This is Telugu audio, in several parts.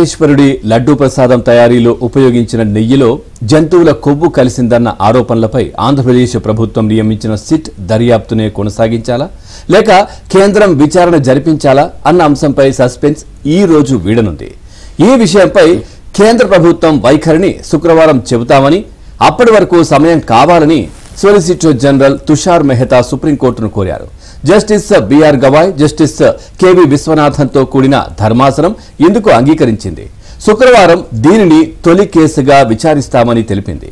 ఈశ్వరుడి లడ్డూ ప్రసాదం తయారీలో ఉపయోగించిన నెయ్యిలో జంతువుల కొవ్వు కలిసిందన్న ఆరోపణలపై ఆంధ్రప్రదేశ్ ప్రభుత్వం నియమించిన సిట్ దర్యాప్తునే కొనసాగించాలా లేక కేంద్రం విచారణ జరిపించాలా అన్న అంశంపై సస్పెన్స్ ఈ రోజు వీడనుంది. ఈ విషయంపై కేంద్ర ప్రభుత్వం వైఖరిని శుక్రవారం చెబుతామని, అప్పటి వరకు సమయం కావాలని సోలిసిటర్ జనరల్ తుషార్ మెహతా సుప్రీంకోర్టును కోరారు. Justice BR Gavai, justice KV విశ్వనాథన్తో కూడిన ధర్మాసనం ఇందుకు అంగీకరించింది. శుక్రవారం దీనిని తొలి కేసుగా విచారిస్తామని తెలిపింది.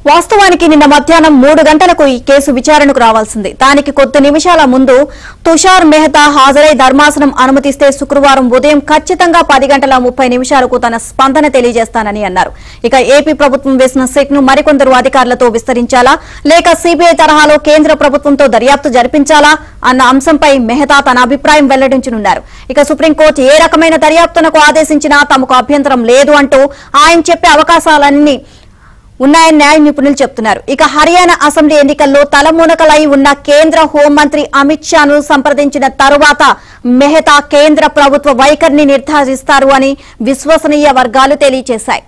వాస్తవానికి నిన్న మధ్యాహ్నం 3 గంటలకు ఈ కేసు విచారణకు రావాల్సింది. దానికి కొద్ది నిమిషాల ముందు తుషార్ మెహతా హాజరై ధర్మాసనం అనుమతిస్తే శుక్రవారం ఉదయం ఖచ్చితంగా 10 గంటల 30 నిమిషాలకు తన స్పందన తెలియజేస్తానని అన్నారు. ఇక ఏపీ ప్రభుత్వం వేసిన సెట్ ను మరికొందరు అధికారులతో విస్తరించాలా లేక సిబిఐ తరహాలో కేంద్ర ప్రభుత్వంతో దర్యాప్తు జరిపించాలా అన్న అంశంపై మెహతా తన అభిప్రాయం వెల్లడించనున్నారు. ఇక సుప్రీంకోర్టు ఏ రకమైన దర్యాప్తునకు ఆదేశించినా తమకు అభ్యంతరం లేదు అంటూ ఆయన చెప్పే అవకాశాలన్నీ ఉన్నాయని న్యాయ నిపుణులు చెప్తున్నారు. ఇక హర్యానా అసెంబ్లీ ఎన్నికల్లో తలమునకలై ఉన్న కేంద్ర హోంమంత్రి అమిత్ షాను సంప్రదించిన తరువాత మెహతా కేంద్ర ప్రభుత్వ వైఖరిని నిర్ధారిస్తారు అని విశ్వసనీయ వర్గాలు తెలియజేశాయి.